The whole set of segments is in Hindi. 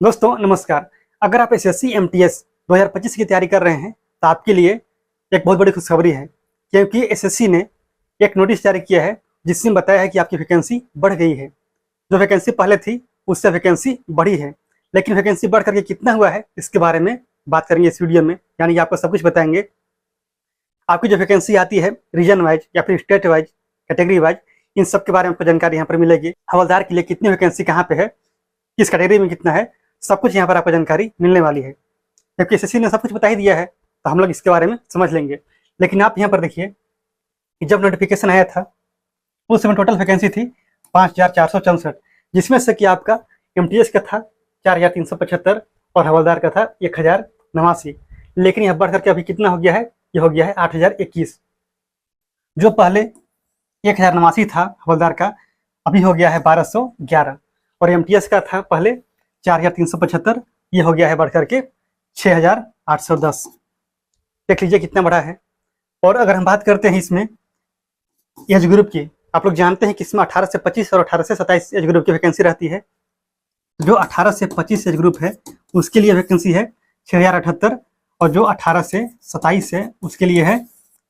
दोस्तों नमस्कार। अगर आप एसएससी एमटीएस 2025 की तैयारी कर रहे हैं तो आपके लिए एक बहुत बड़ी खुशखबरी है, क्योंकि एसएससी ने एक नोटिस जारी किया है जिसमें बताया है कि आपकी वैकेंसी बढ़ गई है। जो वैकेंसी पहले थी उससे वैकेंसी बढ़ी है, लेकिन वैकेंसी बढ़ करके कितना हुआ है इसके बारे में बात करेंगे इस वीडियो में। यानी आपको सब कुछ बताएंगे। आपकी जो वैकेंसी आती है रीजन वाइज या फिर स्टेट वाइज, कैटेगरी वाइज, इन सब के बारे में आपको जानकारी यहाँ पर मिलेगी। हवलदार के लिए कितनी वैकेंसी कहाँ पे है, किस कैटेगरी में कितना है, सब कुछ यहाँ पर आपको जानकारी मिलने वाली है। जबकि एसएससी ने सब कुछ बता ही दिया है तो हम लोग इसके बारे में समझ लेंगे। लेकिन आप यहाँ पर देखिए कि जब नोटिफिकेशन आया था उस समय टोटल वैकेंसी थी 5464, जिसमें से कि आपका एमटीएस का था 4375 और हवलदार का था 1089। लेकिन यह बढ़ करके अभी कितना हो गया है, ये हो गया है 8021। जो पहले 1089 था हवलदार का, अभी हो गया है 1211। और एमटीएस का था पहले 4375, ये हो गया है बढ़ करके 6810। देख लीजिए कितना बड़ा है। और अगर हम बात करते हैं इसमें एज ग्रुप की, आप लोग जानते हैं कि इसमें 18 से 25 और 18 से 27 एज ग्रुप की वैकेंसी रहती है। जो 18 से 25 एज ग्रुप है उसके लिए वैकेंसी है 6078, और जो 18 से 27 है उसके लिए है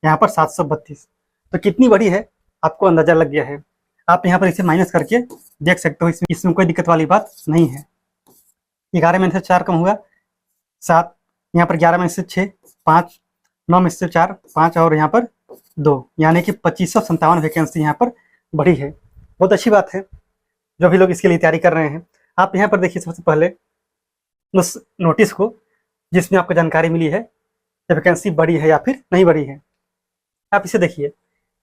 यहाँ पर 732। तो कितनी बड़ी है आपको अंदाजा लग गया है। आप यहाँ पर इसे माइनस करके देख सकते हो, इसमें कोई दिक्कत वाली बात नहीं है। 11 में से 4 कम हुआ 7, यहाँ पर 11 में से 6 5, 9 में से 4 5 और यहाँ पर 2, यानी कि 2557 वैकेंसी यहाँ पर बढ़ी है। बहुत अच्छी बात है जो भी लोग इसके लिए तैयारी कर रहे हैं। आप यहाँ पर देखिए सबसे पहले उस नोटिस को जिसमें आपको जानकारी मिली है कि वैकेंसी बढ़ी है या फिर नहीं बढ़ी है। आप इसे देखिए,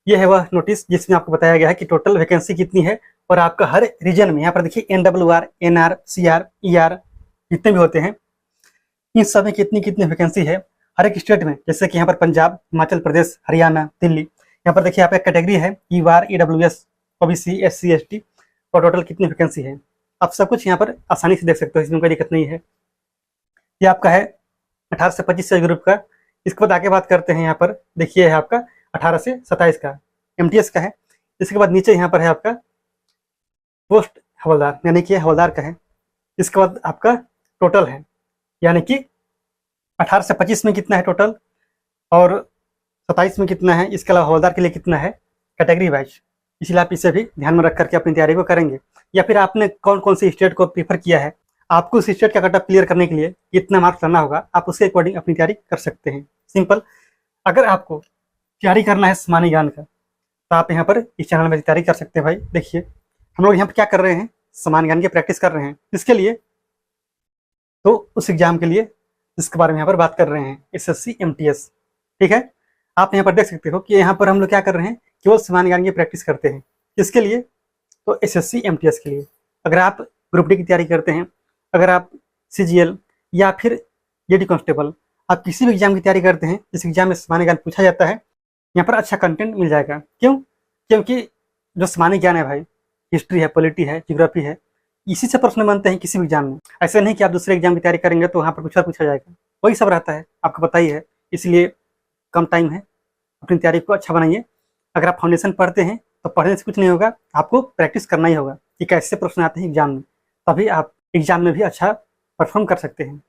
ये है वह नोटिस जिसमें आपको बताया गया है कि टोटल वैकेंसी कितनी है और आपका हर रीजन में, यहाँ पर देखिए NWR, NR, CR, ER जितने भी होते हैं इन सब में कितनी कितनी वैकेंसी है हर एक स्टेट में। जैसे कि यहाँ पर पंजाब, हिमाचल प्रदेश, हरियाणा, दिल्ली। यहाँ पर देखिए आप एक कैटेगरी है EWR, EWS, OBC, SC, ST और टोटल कितनी वैकेंसी है। आप सब कुछ यहाँ पर आसानी से देख सकते हो, इसमें कोई दिक्कत नहीं है। ये आपका है 18 से 25 एज ग्रुप का। इसके बाद आगे बात करते हैं। यहाँ पर देखिए है आपका 18 से 27 का एमटीएस का है। इसके बाद नीचे यहाँ पर है आपका पोस्ट हवलदार, यानी कि हवलदार का है। इसके बाद आपका टोटल है, यानी कि 18 से 25 में कितना है टोटल और 27 में कितना है, इसके अलावा हवलदार के लिए कितना है कैटेगरी वाइज। इसलिए आप इसे भी ध्यान में रख करके अपनी तैयारी को करेंगे। या फिर आपने कौन कौन सी स्टेट को प्रीफर किया है, आपको उस स्टेट का कटअप क्लियर करने के लिए कितना मार्क्स लाना होगा, आप उसके अकॉर्डिंग अपनी तैयारी कर सकते हैं। सिंपल। अगर आपको तैयारी करना है सामान्य ज्ञान का तो आप यहाँ पर इस चैनल में तैयारी कर सकते हैं। भाई देखिए हम लोग यहाँ पर क्या कर रहे हैं, सामान्य ज्ञान की प्रैक्टिस कर रहे हैं। इसके लिए तो उस एग्जाम के लिए जिसके बारे में यहाँ पर बात कर रहे हैं, एसएससी एमटीएस। ठीक है, आप यहाँ पर देख सकते हो कि यहाँ पर हम लोग क्या कर रहे हैं, केवल सामान्य ज्ञान की प्रैक्टिस करते हैं। किसके लिए, तो एसएससी एमटीएस के लिए। अगर आप ग्रुप डी की तैयारी करते हैं, अगर आप सीजीएल या फिर जेडी कांस्टेबल, आप किसी भी एग्जाम की तैयारी करते हैं जिस एग्जाम में सामान्य ज्ञान पूछा जाता है, यहाँ पर अच्छा कंटेंट मिल जाएगा। क्यों? क्योंकि जो सामान्य ज्ञान है भाई, हिस्ट्री है, पॉलिटी है, ज्योग्राफी है, इसी से प्रश्न बनते हैं किसी भी एग्जाम में। ऐसा नहीं कि आप दूसरे एग्जाम की तैयारी करेंगे तो वहाँ पर कुछ और पूछा जाएगा, वही सब रहता है, आपको पता ही है। इसलिए कम टाइम है, अपनी तैयारी को अच्छा बनाइए। अगर आप फाउंडेशन पढ़ते हैं तो पढ़ने से कुछ नहीं होगा, आपको प्रैक्टिस करना ही होगा कि कैसे प्रश्न आते हैं एग्जाम में, तभी आप एग्जाम में भी अच्छा परफॉर्म कर सकते हैं।